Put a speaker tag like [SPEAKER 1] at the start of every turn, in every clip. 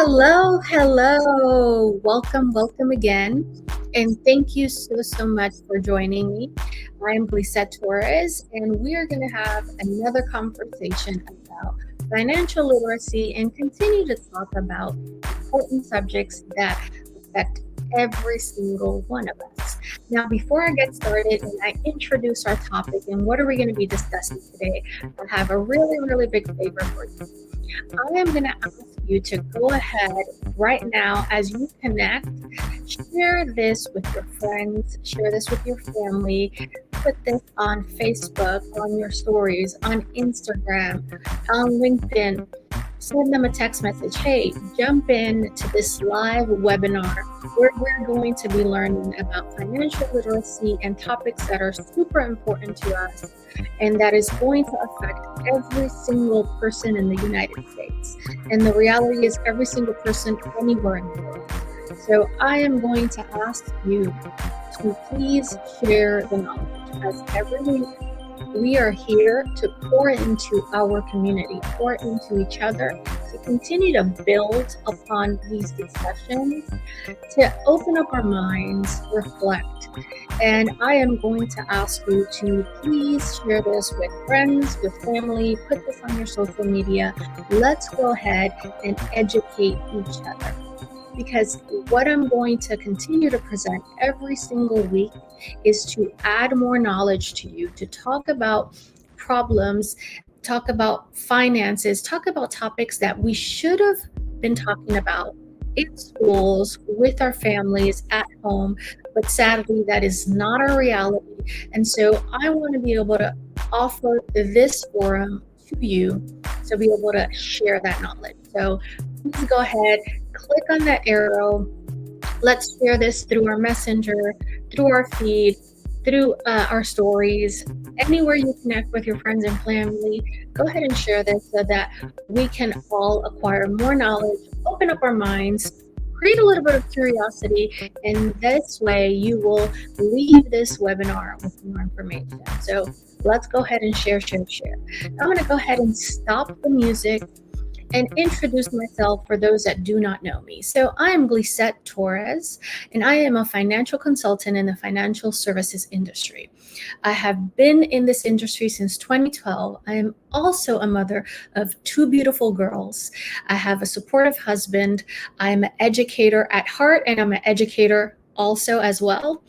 [SPEAKER 1] Hello, hello. Welcome again. And thank you so much for joining me. I'm Glisette Torres, and we are going to have another conversation about financial literacy and continue to talk about important subjects that affect every single one of us. Now, before I get started and I introduce our topic and what are we going to be discussing today, I have a really big favor for you. I am going to ask you to go ahead right now as you connect, share this with your friends, share this with your family, put this on Facebook, on your stories, on Instagram, on LinkedIn. Send them a text message. Hey, jump in to this live webinar where we're going to be learning about financial literacy and topics that are super important to us and that is going to affect every single person in the United States. And the reality is every single person anywhere in the world. So I am going to ask you to please share the knowledge, as every week we are here to pour into our community, pour into each other, to continue to build upon these discussions, to open up our minds, reflect. And I am going to ask you to please share this with friends, with family, put this on your social media. Let's go ahead and educate each other. Because what I'm going to continue to present every single week is to add more knowledge to you, to talk about problems, talk about finances, talk about topics that we should have been talking about in schools, with our families, at home, but sadly that is not our reality. And so I want to be able to offer this forum to you to be able to share that knowledge. So please go ahead, click on that arrow. Let's share this through our messenger, through our feed, through our stories, anywhere you connect with your friends and family. Go ahead and share this so that we can all acquire more knowledge, open up our minds, create a little bit of curiosity, and this way you will leave this webinar with more information. So let's go ahead and share. I'm going to go ahead and stop the music and introduce myself for those that do not know me. So I am Glisette Torres, and I am a financial consultant in the financial services industry. I have been in this industry since 2012. I am also a mother of two beautiful girls. I have a supportive husband. I'm an educator at heart, and I'm an educator also as well.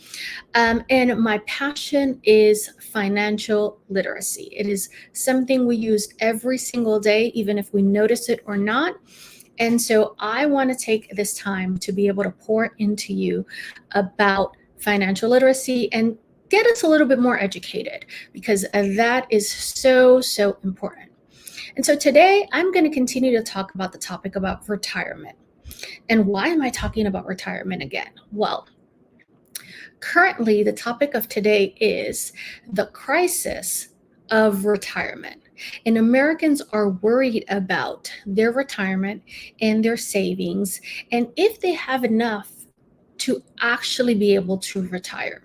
[SPEAKER 1] And my passion is financial literacy. It is something we use every single day, even if we notice it or not. And so I want to take this time to be able to pour into you about financial literacy and get us a little bit more educated, because that is so important. And so today I'm going to continue to talk about the topic about retirement. And why am I talking about retirement again? Well, currently, the topic of today is the crisis of retirement. And Americans are worried about their retirement and their savings, and if they have enough to actually be able to retire.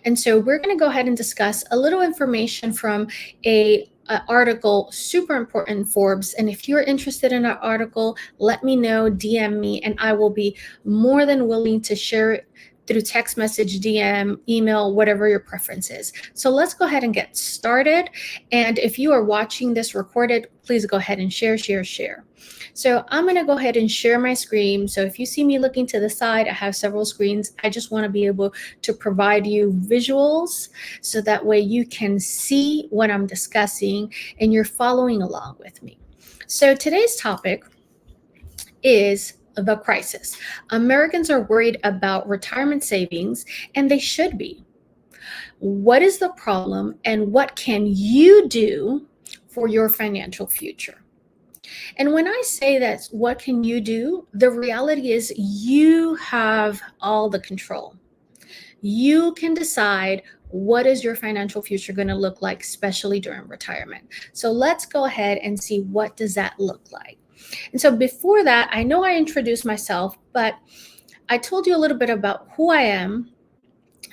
[SPEAKER 1] And so we're going to go ahead and discuss a little information from a article, super important in Forbes. And if you're interested in our article, let me know, DM me, and I will be more than willing to share it through text message, DM, email, whatever your preference is. So let's go ahead and get started. And if you are watching this recorded, please go ahead and share. So I'm going to go ahead and share my screen. So if you see me looking to the side, I have several screens. I just want to be able to provide you visuals so that way you can see what I'm discussing and you're following along with me. So today's topic is the crisis. Americans are worried about retirement savings, and they should be. What is the problem, and what can you do for your financial future? And when I say that, what can you do? The reality is you have all the control. You can decide what is your financial future going to look like, especially during retirement. So let's go ahead and see what does that look like. And so before that, I know I introduced myself, but I told you a little bit about who I am,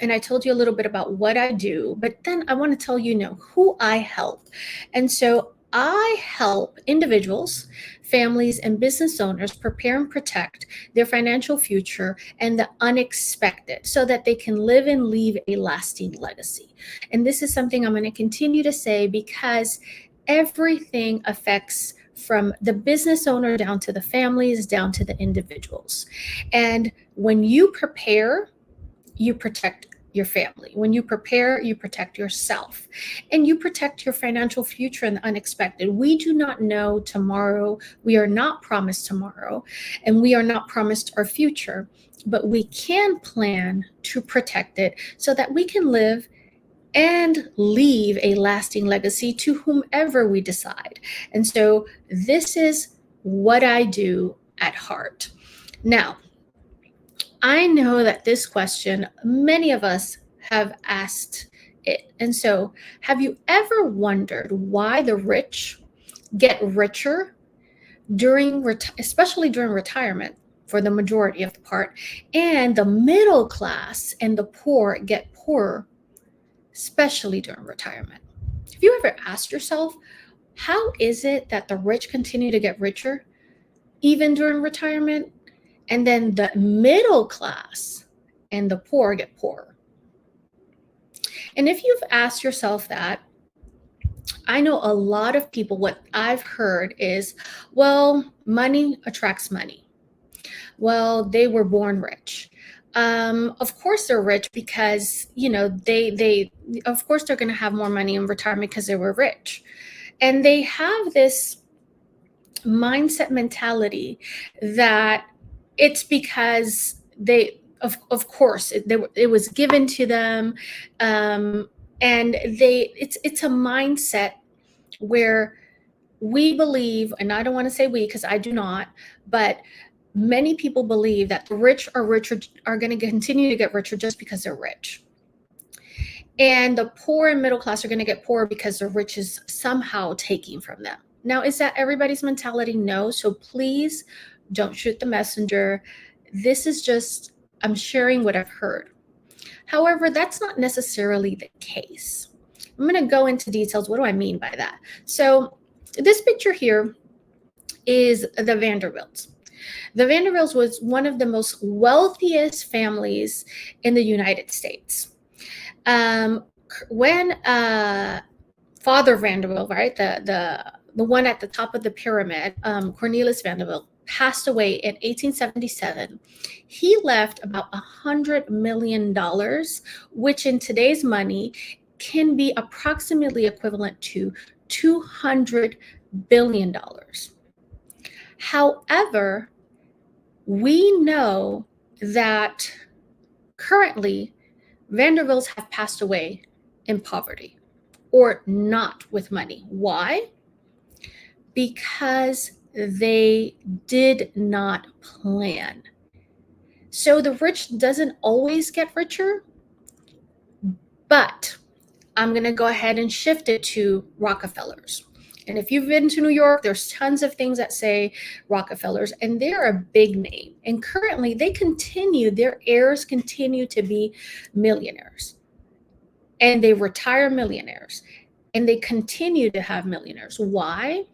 [SPEAKER 1] and I told you a little bit about what I do, but then I want to tell you, who I help. And so I help individuals, families, and business owners prepare and protect their financial future and the unexpected so that they can live and leave a lasting legacy. And this is something I'm going to continue to say because everything affects from the business owner down to the families, down to the individuals. And when you prepare, you protect your family. When you prepare, you protect yourself and you protect your financial future and the unexpected. We do not know tomorrow. We are not promised tomorrow, and we are not promised our future, but we can plan to protect it so that we can live and leave a lasting legacy to whomever we decide. And so this is what I do at heart. Now, I know that this question, many of us have asked it. And so, have you ever wondered why the rich get richer especially during retirement for the majority of the part, and the middle class and the poor get poorer, especially during retirement? Have you ever asked yourself, how is it that the rich continue to get richer even during retirement? And then the middle class and the poor get poorer. And if you've asked yourself that, I know a lot of people, what I've heard is, well, money attracts money. Well, they were born rich. Of course they're rich because, they of course they're going to have more money in retirement because they were rich. And they have this mindset mentality that it's because they of course it was given to them, and it's a mindset where we believe, and I don't want to say we because I do not, but many people believe that the rich are going to continue to get richer just because they're rich, and the poor and middle class are going to get poorer because the rich is somehow taking from them. Now, is that everybody's mentality? No. So please don't shoot the messenger. This is just, I'm sharing what I've heard. However, that's not necessarily the case. I'm going to go into details. What do I mean by that? So this picture here is the Vanderbilts. The Vanderbilts was one of the most wealthiest families in the United States. When Father Vanderbilt, right, the one at the top of the pyramid, Cornelius Vanderbilt, passed away in 1877, he left about $100 million, which in today's money can be approximately equivalent to $200 billion. However, we know that currently Vanderbilts have passed away in poverty or not with money. Why? Because they did not plan. So the rich doesn't always get richer, but I'm going to go ahead and shift it to Rockefellers. And if you've been to New York, there's tons of things that say Rockefellers, and they're a big name. And currently their heirs continue to be millionaires. And they retire millionaires. And they continue to have millionaires. Why?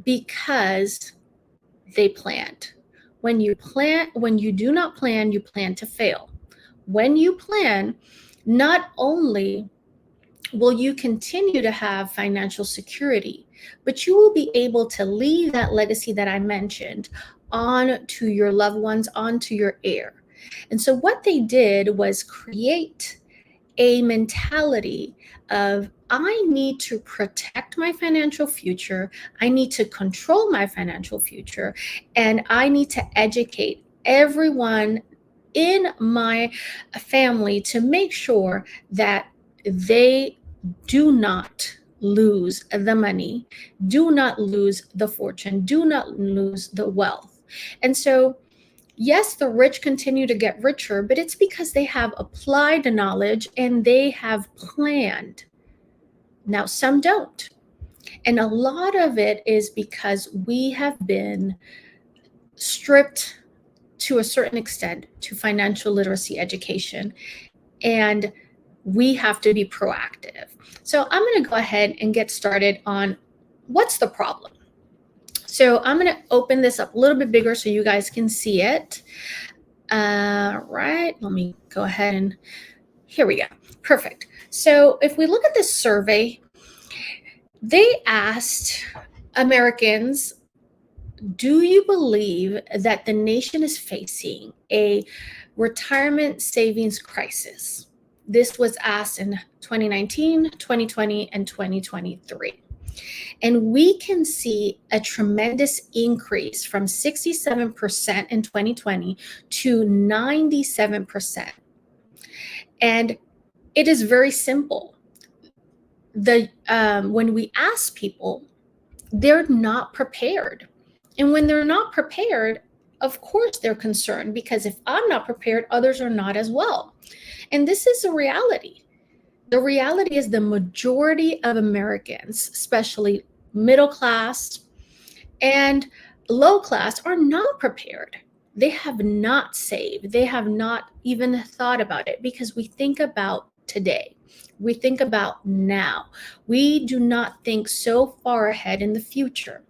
[SPEAKER 1] Because they planned. When you do not plan, you plan to fail. When you plan, not only will you continue to have financial security, but you will be able to leave that legacy that I mentioned on to your loved ones, on to your heir. And so what they did was create a mentality of, I need to protect my financial future, I need to control my financial future, and I need to educate everyone in my family to make sure that they do not lose the money, do not lose the fortune, do not lose the wealth. And so, yes, the rich continue to get richer, but it's because they have applied the knowledge and they have planned. Now, some don't. And a lot of it is because we have been stripped to a certain extent to financial literacy education, and we have to be proactive. So I'm going to go ahead and get started on what's the problem. So I'm going to open this up a little bit bigger so you guys can see it. Right, let me go ahead and here we go. Perfect. So if we look at this survey, they asked Americans, do you believe that the nation is facing a retirement savings crisis? This was asked in 2019, 2020, and 2023. And we can see a tremendous increase from 67% in 2020 to 97%. And it is very simple. When we ask people, they're not prepared. And when they're not prepared, of course they're concerned, because if I'm not prepared, others are not as well. And this is a reality. The reality is the majority of Americans, especially middle class and low class, are not prepared. They have not saved. They have not even thought about it, because we think about today. We think about now. We do not think so far ahead in the future.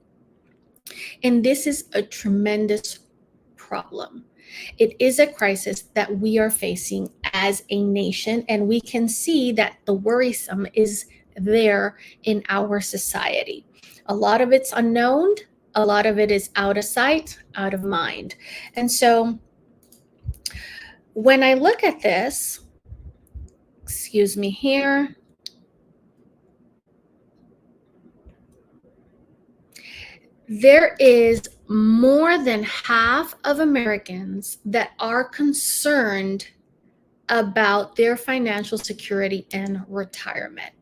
[SPEAKER 1] And this is a tremendous problem. It is a crisis that we are facing as a nation, and we can see that the worrisome is there in our society. A lot of it's unknown, a lot of it is out of sight, out of mind. And so when I look at this, excuse me here, there is more than half of Americans that are concerned about their financial security and retirement.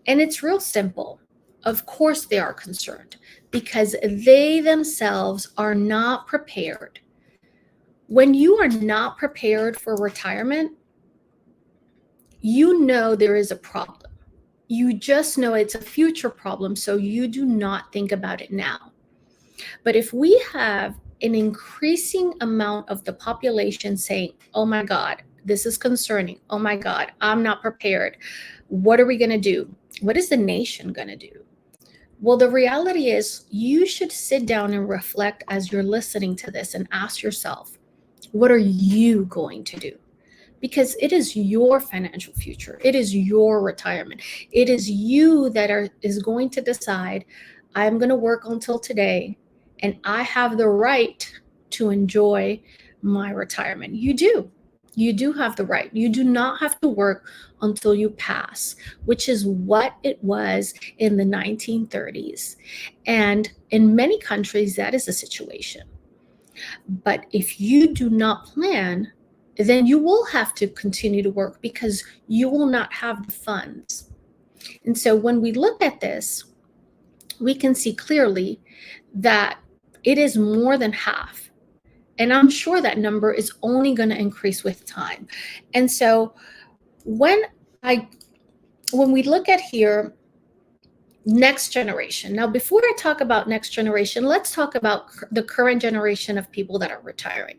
[SPEAKER 1] And it's real simple. Of course they are concerned, because they themselves are not prepared. When you are not prepared for retirement, you know there is a problem. You just know it's a future problem, so you do not think about it now. But if we have an increasing amount of the population saying, oh my God, this is concerning. Oh my God, I'm not prepared. What are we going to do? What is the nation going to do? Well, the reality is you should sit down and reflect as you're listening to this and ask yourself, what are you going to do? Because it is your financial future. It is your retirement. It is you that is going to decide, I'm going to work until today, and I have the right to enjoy my retirement. You do. You do have the right. You do not have to work until you pass, which is what it was in the 1930s. And in many countries, that is the situation. But if you do not plan, then you will have to continue to work, because you will not have the funds. And so when we look at this, we can see clearly that it is more than half. And I'm sure that number is only going to increase with time. And so when we look at here, next generation. Now, before I talk about next generation, let's talk about the current generation of people that are retiring.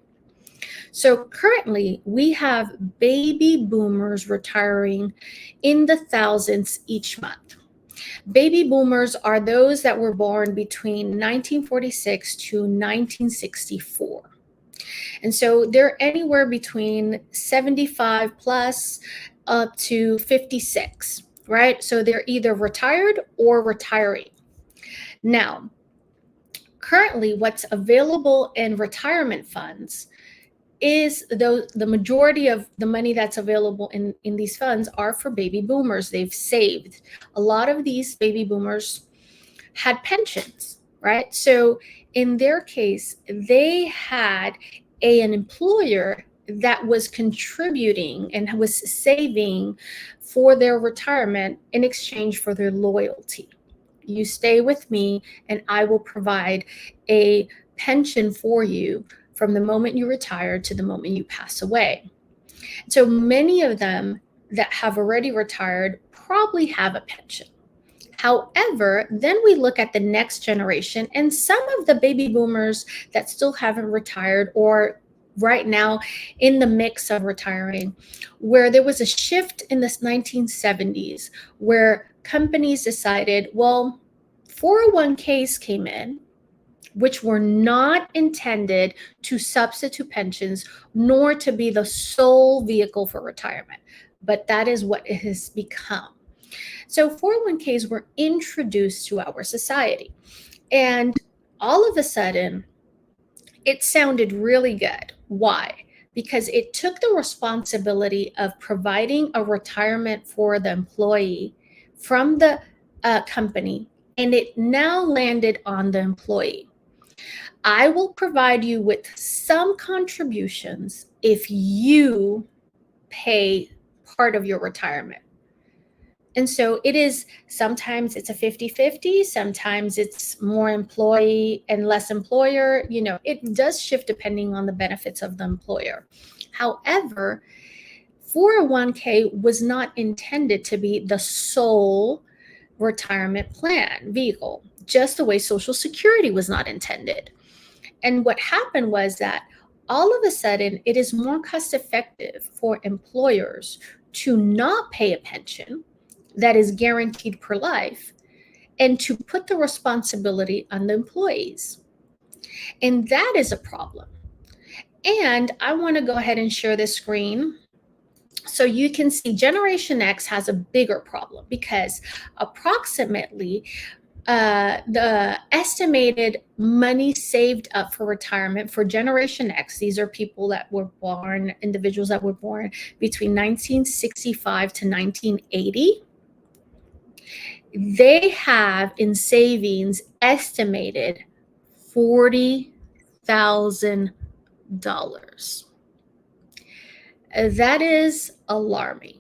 [SPEAKER 1] So currently, we have baby boomers retiring in the thousands each month. Baby boomers are those that were born between 1946 to 1964. And so they're anywhere between 75 plus up to 56, right? So they're either retired or retiring. Now, currently, what's available in retirement funds is the majority of the money that's available in these funds are for baby boomers. They've saved. A lot of these baby boomers had pensions, right? So in their case, they had an employer that was contributing and was saving for their retirement in exchange for their loyalty. You stay with me and I will provide a pension for you from the moment you retire to the moment you pass away. So many of them that have already retired probably have a pension. However, then we look at the next generation, and some of the baby boomers that still haven't retired or right now in the mix of retiring, where there was a shift in the 1970s where companies decided, well, 401ks came in, which were not intended to substitute pensions nor to be the sole vehicle for retirement, but that is what it has become. So 401ks were introduced to our society, and all of a sudden, it sounded really good. Why? Because it took the responsibility of providing a retirement for the employee from the company, and it now landed on the employee. I will provide you with some contributions if you pay part of your retirement. And so it is, sometimes it's a 50-50, sometimes it's more employee and less employer. It does shift depending on the benefits of the employer. However, 401k was not intended to be the sole retirement plan vehicle, just the way Social Security was not intended. And what happened was that all of a sudden, it is more cost effective for employers to not pay a pension that is guaranteed per life and to put the responsibility on the employees. And that is a problem. And I want to go ahead and share this screen so you can see Generation X has a bigger problem, because approximately the estimated money saved up for retirement for Generation X, these are people that were born, individuals that were born between 1965 to 1980. They have in savings estimated $40,000. That is alarming.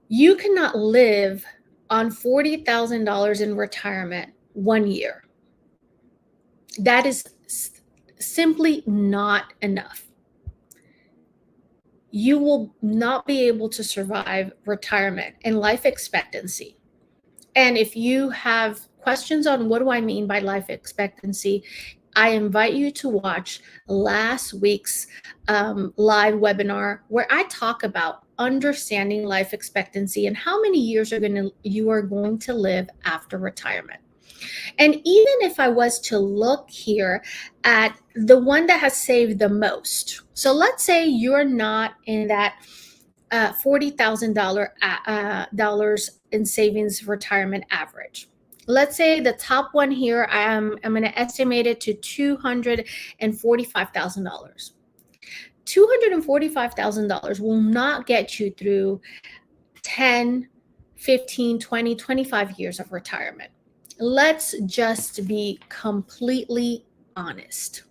[SPEAKER 1] You cannot live on $40,000 in retirement 1 year. That is simply not enough. You will not be able to survive retirement and life expectancy. And if you have questions on what do I mean by life expectancy, I invite you to watch last week's live webinar where I talk about understanding life expectancy and how many years you are going to live after retirement. And even if I was to look here at the one that has saved the most, so let's say you're not in that $40,000 in savings retirement average. Let's say the top one here, I'm going to estimate it to $245,000. $245,000 will not get you through 10, 15, 20, 25 years of retirement. Let's just be completely honest.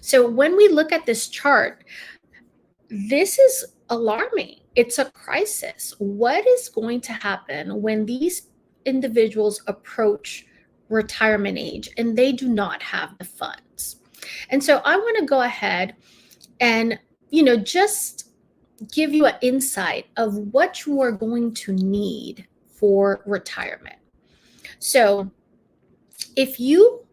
[SPEAKER 1] So when we look at this chart, this is alarming. It's a crisis. What is going to happen when these individuals approach retirement age and they do not have the funds? And so I want to go ahead and, just give you an insight of what you are going to need for retirement. So if you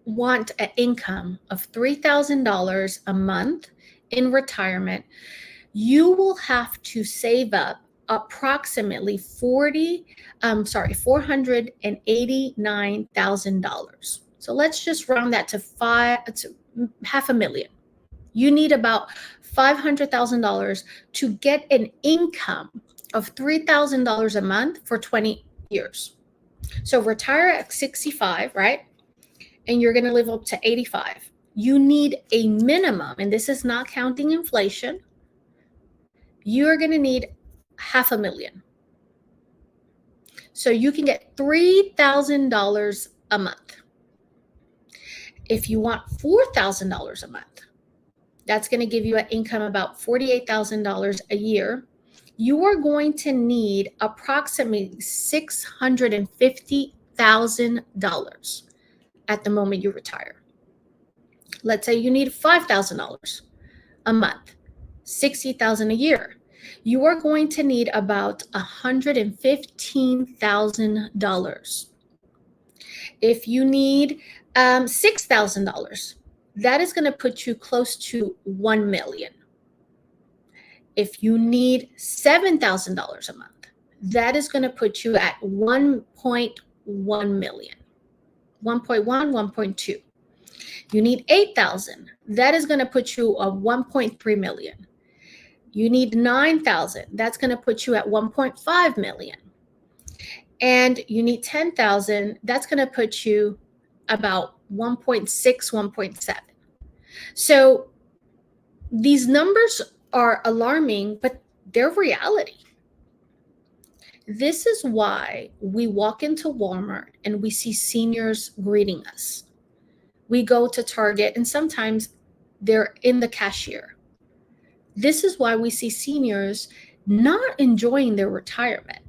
[SPEAKER 1] want an income of $3,000 a month in retirement, you will have to save up approximately $489,000. So let's just round that to $500,000. You need about $500,000 to get an income of $3,000 a month for 20 years. So retire at 65, right? And you're going to live up to 85. You need a minimum, and this is not counting inflation. You're going to need $500,000. So you can get $3,000 a month. If you want $4,000 a month, that's going to give you an income about $48,000 a year. You are going to need approximately $650,000 at the moment you retire. Let's say you need $5,000 a month, $60,000 a year. You are going to need about $115,000. If you need $6,000, that is going to put you close to $1 million. If you need $7,000 a month, that is going to put you at 1.1 million. 1.1, 1.2. You need 8,000. That is going to put you at 1.3 million. You need 9,000. That's going to put you at 1.5 million. And you need 10,000. That's going to put you about 1.6, 1.7. So these numbers are alarming, but they're reality. This is why we walk into Walmart and we see seniors greeting us. We go to Target and sometimes they're in the cashier. This is why we see seniors not enjoying their retirement,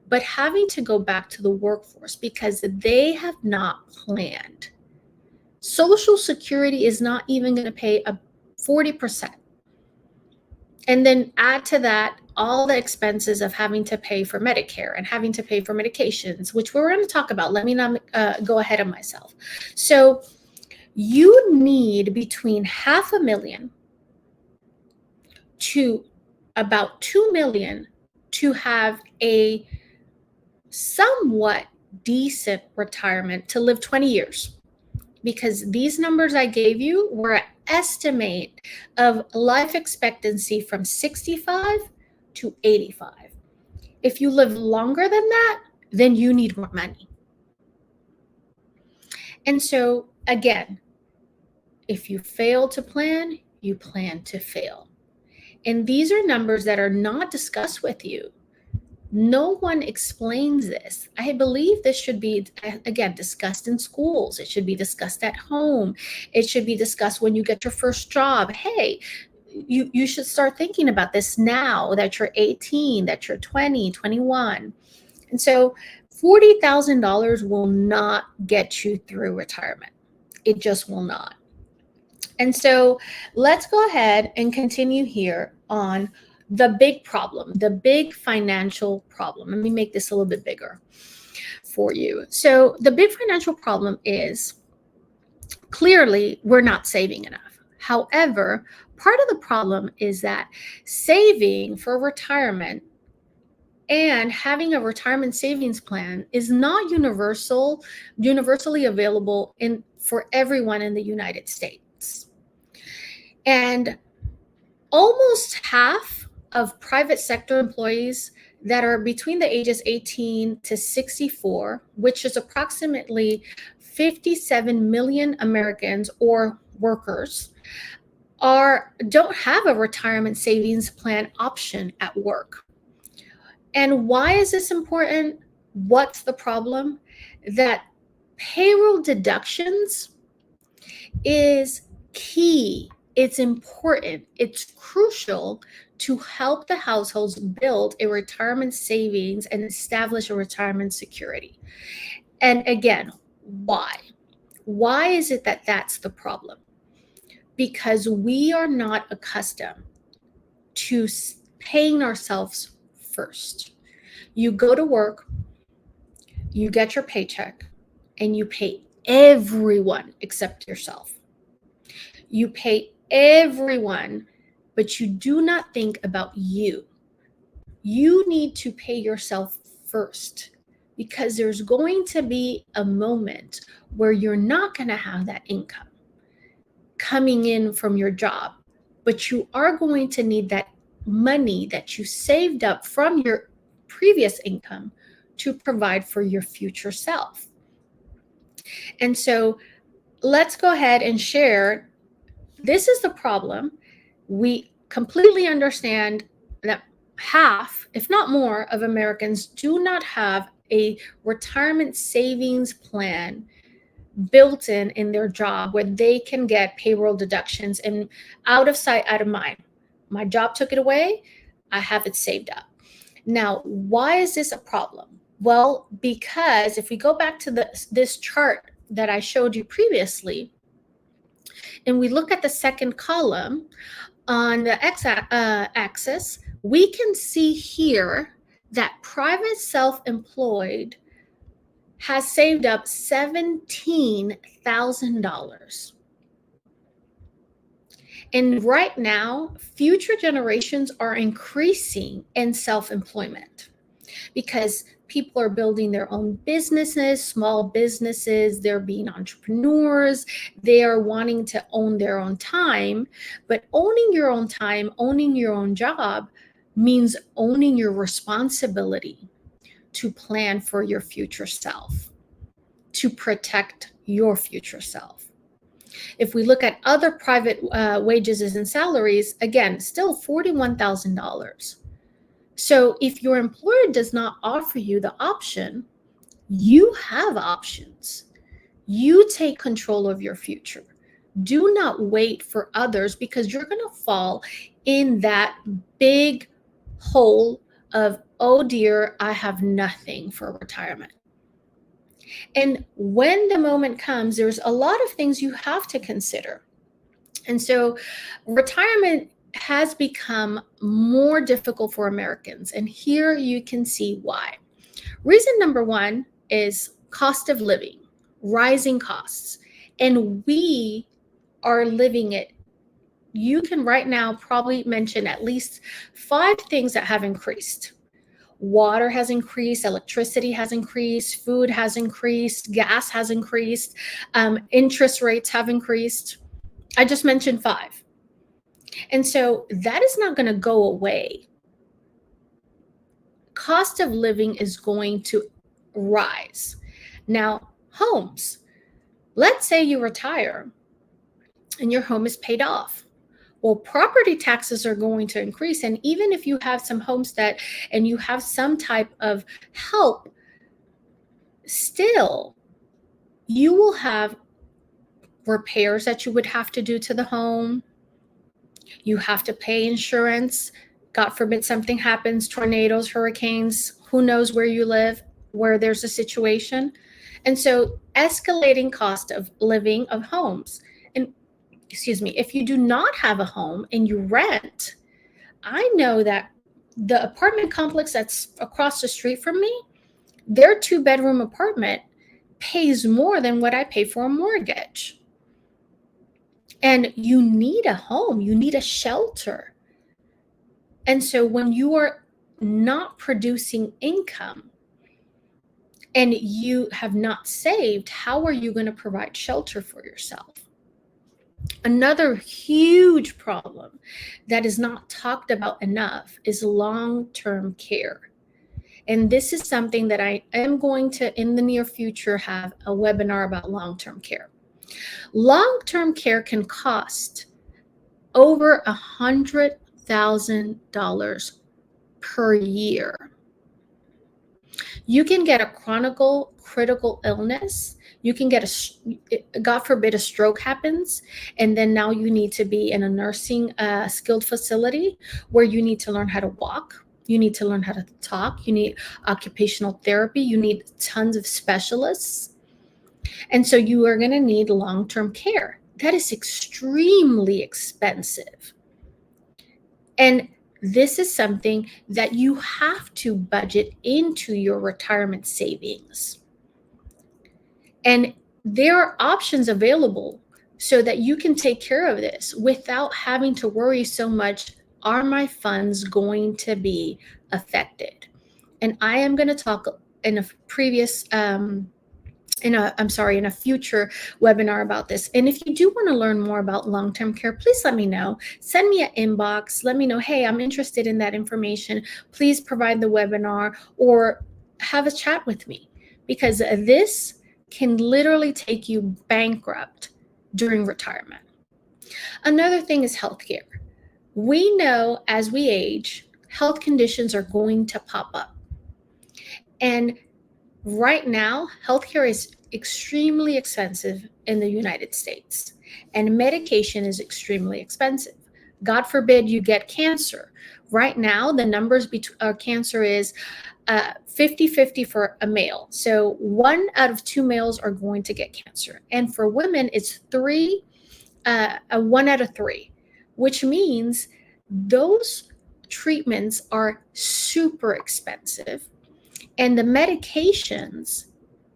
[SPEAKER 1] but having to go back to the workforce because they have not planned. Social Security is not even going to pay a 40%. And then add to that all the expenses of having to pay for Medicare and having to pay for medications, which we're going to talk about. Let me not go ahead of myself. So you need between $500,000 to about $2 million to have a somewhat decent retirement to live 20 years. Because these numbers I gave you were an estimate of life expectancy from 65 to 85. If you live longer than that, then you need more money. And so again, if you fail to plan, you plan to fail. And these are numbers that are not discussed with you. No one explains this. I believe this should be, again, discussed in schools. It should be discussed at home. It should be discussed when you get your first job. Hey, you should start thinking about this now that you're 18, that you're 20, 21. And so $40,000 will not get you through retirement. It just will not. And so let's go ahead and continue here on the big problem, the big financial problem. Let me make this a little bit bigger for you. So the big financial problem is clearly we're not saving enough. However, part of the problem is that saving for retirement and having a retirement savings plan is not universally available for everyone in the United States. And almost half of private sector employees that are between the ages 18 to 64, which is approximately 57 million Americans or workers, don't have a retirement savings plan option at work. And why is this important? What's the problem? That payroll deductions is key. It's important. It's crucial to help the households build a retirement savings and establish a retirement security. And again, why? Why is it that that's the problem? Because we are not accustomed to paying ourselves first. You go to work, you get your paycheck, and you pay everyone except yourself. You pay everyone, but you do not think about you. You need to pay yourself first because there's going to be a moment where you're not going to have that income coming in from your job, but you are going to need that money that you saved up from your previous income to provide for your future self. And so let's go ahead and share. This is the problem. We completely understand that half, if not more, of Americans do not have a retirement savings plan built in their job where they can get payroll deductions and out of sight, out of mind. My job took it away. I have it saved up. Now, why is this a problem? Well, because if we go back to this chart that I showed you previously, and we look at the second column on the x-axis, we can see here that private self-employed has saved up $17,000. And right now, future generations are increasing in self-employment. because people are building their own businesses, small businesses, they're being entrepreneurs, they are wanting to own their own time. But owning your own time, owning your own job means owning your responsibility to plan for your future self, to protect your future self. If we look at other private wages and salaries, again, still $41,000. So if your employer does not offer you the option, you have options. You take control of your future. Do not wait for others, because you're going to fall in that big hole of, oh dear, I have nothing for retirement. And when the moment comes, there's a lot of things you have to consider. And so retirement has become more difficult for Americans. And here you can see why. Reason number one is cost of living, rising costs. And we are living it. You can right now probably mention at least 5 things that have increased. Water has increased, electricity has increased, food has increased, gas has increased, interest rates have increased. I just mentioned 5. And so that is not going to go away. Cost of living is going to rise. Now, homes. Let's say you retire and your home is paid off. Well, property taxes are going to increase. And even if you have some homestead and you have some type of help, still you will have repairs that you would have to do to the home. You have to pay insurance. God forbid something happens, tornadoes, hurricanes, who knows where you live, where there's a situation. And so escalating cost of living of homes. And if you do not have a home and you rent, I know that the apartment complex that's across the street from me, their 2-bedroom apartment pays more than what I pay for a mortgage. And you need a home, you need a shelter. And so when you are not producing income and you have not saved, how are you going to provide shelter for yourself? Another huge problem that is not talked about enough is long-term care. And this is something that I am going to, in the near future, have a webinar about long-term care. Long-term care can cost over $100,000 per year. You can get a chronic critical illness. You can get God forbid, a stroke happens, and then now you need to be in a nursing skilled facility where you need to learn how to walk. You need to learn how to talk. You need occupational therapy. You need tons of specialists. And so you are going to need long-term care. That is extremely expensive. And this is something that you have to budget into your retirement savings. And there are options available so that you can take care of this without having to worry so much, are my funds going to be affected? And I am going to talk in a previous in a future webinar about this. And if you do want to learn more about long-term care, please let me know. Send me an inbox. Let me know, hey, I'm interested in that information. Please provide the webinar or have a chat with me, because this can literally take you bankrupt during retirement. Another thing is healthcare. We know as we age, health conditions are going to pop up. And right now, healthcare is extremely expensive in the United States, and medication is extremely expensive. God forbid you get cancer. Right now, the numbers between cancer is 50-50 for a male. So 1 out of 2 males are going to get cancer. And for women, it's 1 out of 3, which means those treatments are super expensive. And the medications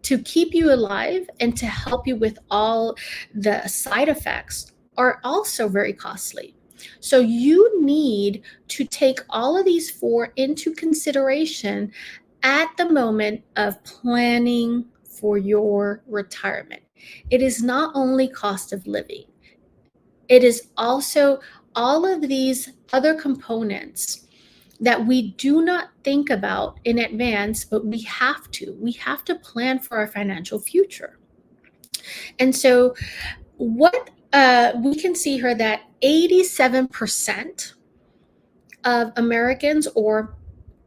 [SPEAKER 1] to keep you alive and to help you with all the side effects are also very costly. So you need to take all of these 4 into consideration at the moment of planning for your retirement. It is not only cost of living, it is also all of these other components that we do not think about in advance, but we have to. We have to plan for our financial future. And so, what we can see here that 87% of Americans or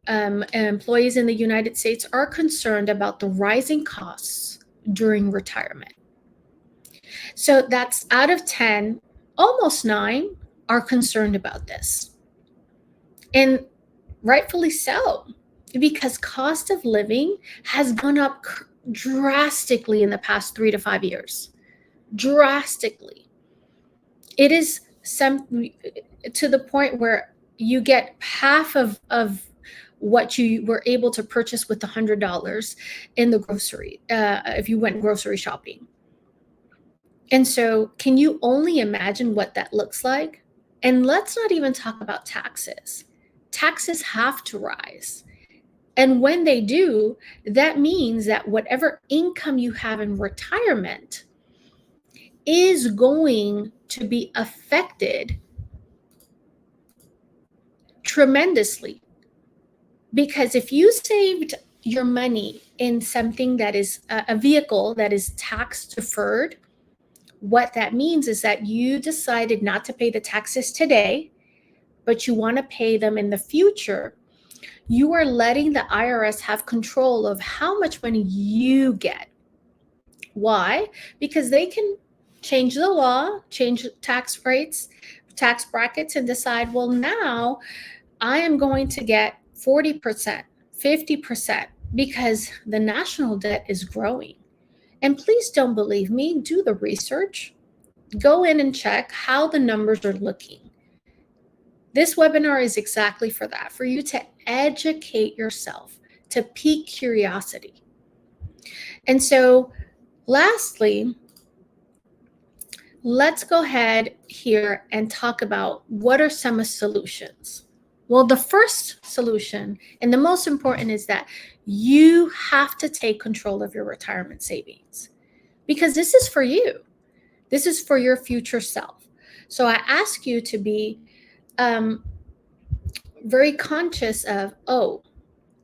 [SPEAKER 1] employees in the United States are concerned about the rising costs during retirement. So that's out of 10, almost 9 are concerned about this. And rightfully so, because cost of living has gone up drastically in the past 3 to 5 years. Drastically. It is to the point where you get half of what you were able to purchase with $100 in the grocery, if you went grocery shopping. And so can you only imagine what that looks like? And let's not even talk about taxes. Taxes have to rise. And when they do, that means that whatever income you have in retirement is going to be affected tremendously. Because if you saved your money in something that is a vehicle that is tax deferred, what that means is that you decided not to pay the taxes today, but you want to pay them in the future. You are letting the IRS have control of how much money you get. Why? Because they can change the law, change tax rates, tax brackets, and decide, well, now I am going to get 40%, 50%, because the national debt is growing. And please don't believe me, do the research. Go in and check how the numbers are looking. This webinar is exactly for that, for you to educate yourself, to pique curiosity. And so lastly, let's go ahead here and talk about what are some solutions. Well, the first solution and the most important is that you have to take control of your retirement savings, because this is for you. This is for your future self. So I ask you to be very conscious of,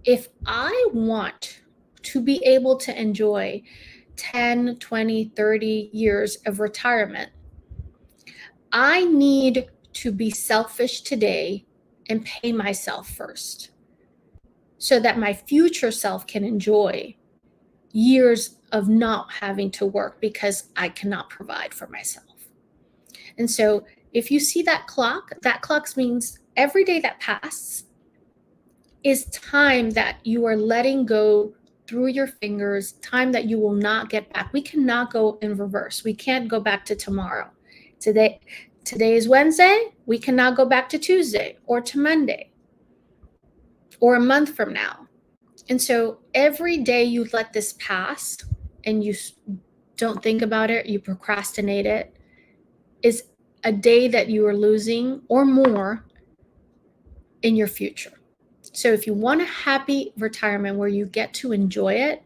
[SPEAKER 1] if I want to be able to enjoy 10, 20, 30 years of retirement, I need to be selfish today and pay myself first so that my future self can enjoy years of not having to work because I cannot provide for myself. And so if you see that clock means every day that passes is time that you are letting go through your fingers, time that you will not get back. We cannot go in reverse. We can't go back to tomorrow. Today is Wednesday. We cannot go back to Tuesday or to Monday or a month from now. And so every day you let this pass and you don't think about it, you procrastinate it, is a day that you are losing or more in your future. So if you want a happy retirement where you get to enjoy it,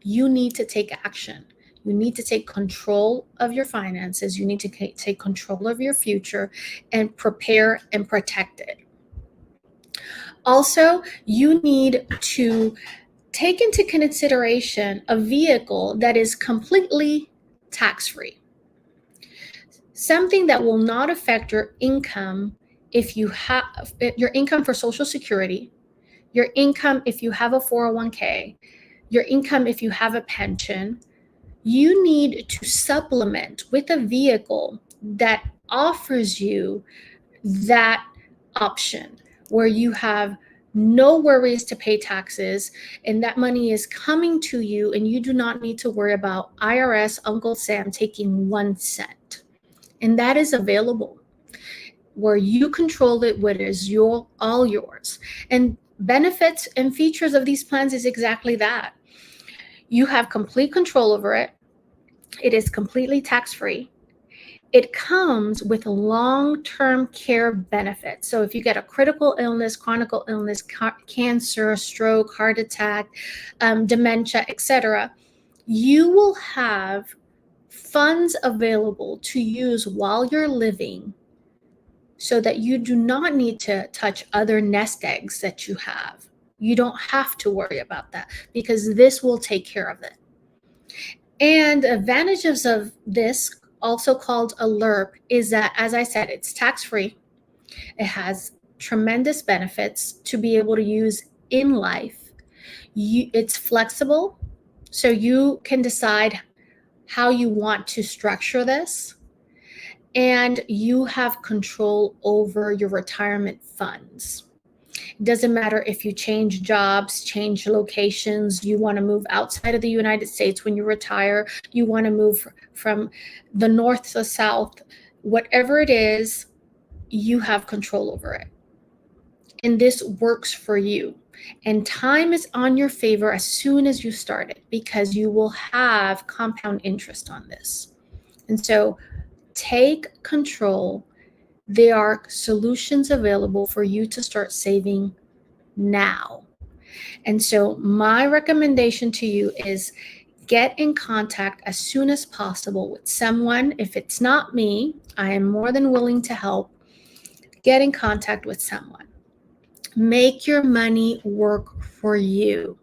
[SPEAKER 1] you need to take action. You need to take control of your finances. You need to take control of your future and prepare and protect it. Also, you need to take into consideration a vehicle that is completely tax-free. Something that will not affect your income if you have your income for Social Security, your income if you have a 401k, your income if you have a pension. You need to supplement with a vehicle that offers you that option where you have no worries to pay taxes and that money is coming to you and you do not need to worry about IRS Uncle Sam taking 1 cent. And that is available where you control it, what is all yours. And benefits and features of these plans is exactly that. You have complete control over it. It is completely tax-free. It comes with long-term care benefits. So if you get a critical illness, chronic illness, cancer, stroke, heart attack, dementia, etc., you will have funds available to use while you're living so that you do not need to touch other nest eggs that you have. You don't have to worry about that because this will take care of it. And advantages of this, also called a LURP, is that, as I said, it's tax-free. It has tremendous benefits to be able to use in life. It's flexible, so you can decide how you want to structure this, and you have control over your retirement funds. It doesn't matter if you change jobs, change locations, you want to move outside of the United States when you retire, you want to move from the north to the south, whatever it is, you have control over it. And this works for you. And time is on your favor as soon as you start it because you will have compound interest on this. And so take control. There are solutions available for you to start saving now. And so my recommendation to you is get in contact as soon as possible with someone. If it's not me, I am more than willing to help. Get in contact with someone. Make your money work for you.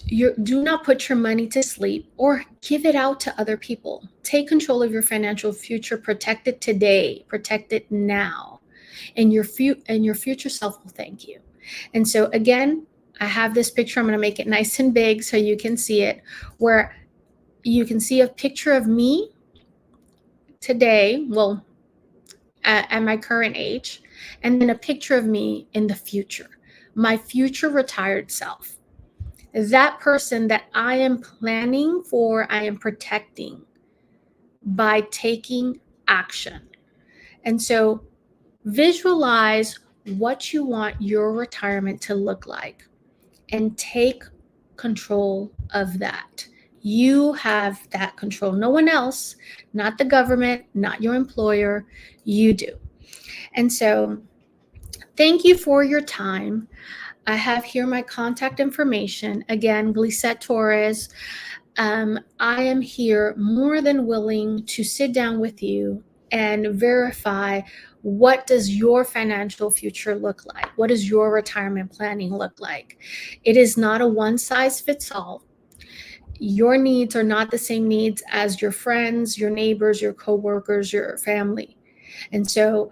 [SPEAKER 1] Do not put your money to sleep or give it out to other people. Take control of your financial future. Protect it today. Protect it now. And your future self will thank you. And so again, I have this picture. I'm going to make it nice and big so you can see it, where you can see a picture of me today, well, at my current age, and then a picture of me in the future, my future retired self. That person that I am planning for, I am protecting by taking action. And so visualize what you want your retirement to look like and take control of that. You have that control. No one else, not the government, not your employer, you do. And so thank you for your time. I have here my contact information. Again, Glisette Torres. I am here more than willing to sit down with you and verify what does your financial future look like? What does your retirement planning look like? It is not a one size fits all. Your needs are not the same needs as your friends, your neighbors, your coworkers, your family. And so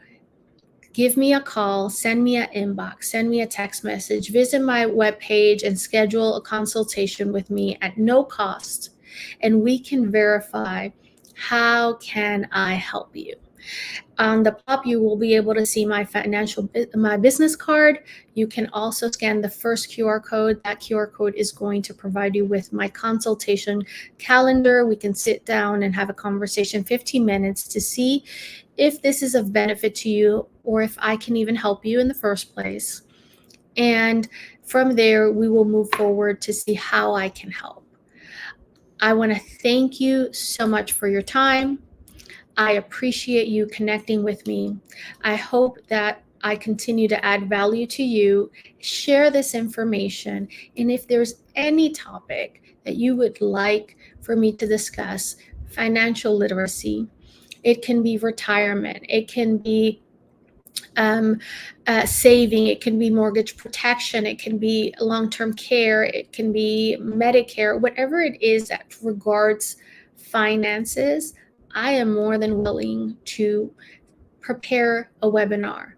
[SPEAKER 1] give me a call, send me an inbox, send me a text message, visit my webpage and schedule a consultation with me at no cost. And we can verify, how can I help you? On the top, you will be able to see my business card. You can also scan the first QR code. That QR code is going to provide you with my consultation calendar. We can sit down and have a conversation, 15 minutes, to see if this is of benefit to you or if I can even help you in the first place. And from there, we will move forward to see how I can help. I want to thank you so much for your time. I appreciate you connecting with me. I hope that I continue to add value to you. Share this information. And if there's any topic that you would like for me to discuss, financial literacy, it can be retirement, it can be saving, it can be mortgage protection, it can be long-term care, it can be Medicare, whatever it is that regards finances, I am more than willing to prepare a webinar.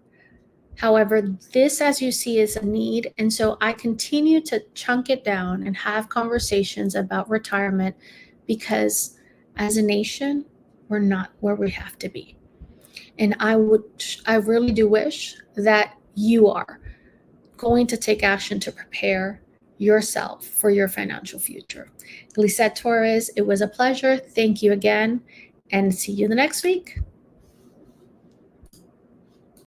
[SPEAKER 1] However, this, as you see, is a need. And so I continue to chunk it down and have conversations about retirement because as a nation, we're not where we have to be. And I really do wish that you are going to take action to prepare yourself for your financial future. Glisette Torres, it was a pleasure. Thank you again, and see you the next week.